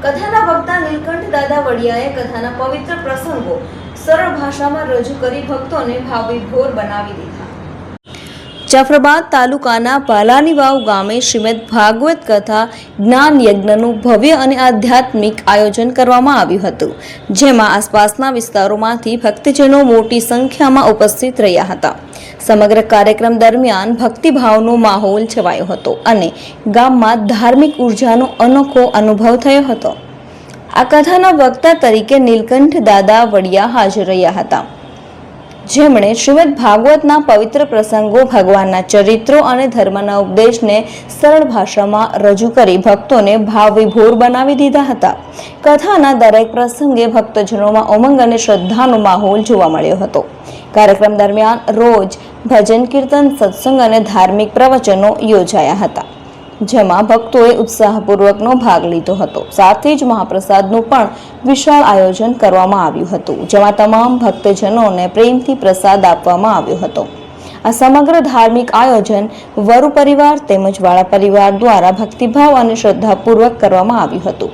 કથાના વક્તા નીલકંઠ દાદા વડિયાએ કથાના પવિત્ર પ્રસંગો સરળ ભાષામાં રજૂ કરી ભક્તોને ભાવવિભોર બનાવી દીધા। જાફરાબાદ તાલુકાના પાલાની વાવ ગામે શ્રીમદ ભાગવત કથા જ્ઞાન યજ્ઞનું ભવ્ય અને આધ્યાત્મિક આયોજન કરવામાં આવ્યું હતું, જેમાં આસપાસના વિસ્તારોમાંથી ભક્તજનો મોટી સંખ્યામાં ઉપસ્થિત રહ્યા હતા। સમગ્ર કાર્યક્રમ દરમિયાન ભક્તિભાવનો માહોલ છવાયો હતો અને ગામમાં ધાર્મિક ઉર્જાનો અનોખો અનુભવ થયો હતો। આ કથાના વક્તા તરીકે નીલકંઠ દાદા વડિયા હાજર રહ્યા હતા, જેમણે શ્રીમદ ભાગવતના પવિત્ર પ્રસંગો, ભગવાનના ચરિત્રો અને ધર્મના ઉપદેશને સરળ ભાષામાં રજૂ કરી ભક્તોને ભાવવિભોર બનાવી દીધા હતા। કથાના દરેક પ્રસંગે ભક્તજનોમાં ઉમંગ અને શ્રદ્ધાનો માહોલ જોવા મળ્યો હતો। કાર્યક્રમ દરમિયાન રોજ ભજન, કીર્તન, સત્સંગ અને ધાર્મિક પ્રવચનો યોજાયા હતા, જેમાં ભક્તોએ ઉત્સાહપૂર્વકનો ભાગ લીધો હતો। સાથે જ મહાપ્રસાદનું પણ વિશાળ આયોજન કરવામાં આવ્યું હતું, જેમાં તમામ ભક્તજનોને પ્રેમથી પ્રસાદ આપવામાં આવ્યો હતો। આ સમગ્ર ધાર્મિક આયોજન વરુ પરિવાર તેમજ વાળા પરિવાર દ્વારા ભક્તિભાવ અને શ્રદ્ધાપૂર્વક કરવામાં આવ્યું હતું।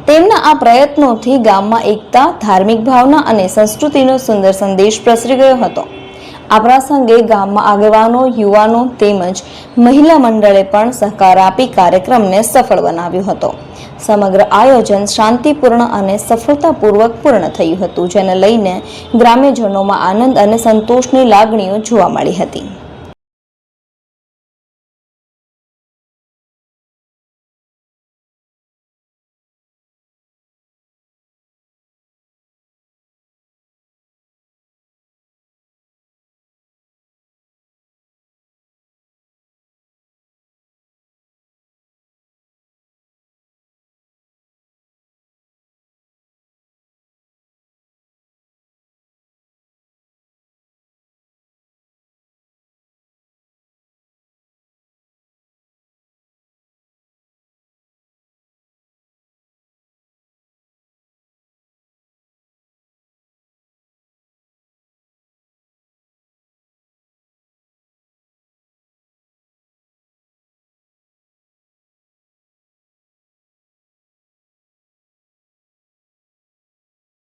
તેમના આ પ્રયત્નોથી ગામમાં એકતા, ધાર્મિક ભાવના અને સંસ્કૃતિનો સુંદર સંદેશ પ્રસરી ગયો હતો। આ પ્રસંગે ગામમાં આગેવાનો, યુવાનો તેમજ મહિલા મંડળે પણ સહકાર આપી કાર્યક્રમને સફળ બનાવ્યો હતો। સમગ્ર આયોજન શાંતિપૂર્ણ અને સફળતાપૂર્વક પૂર્ણ થયું હતું, જેને લઈને ગ્રામ્યજનોમાં આનંદ અને સંતોષની લાગણીઓ જોવા મળી હતી।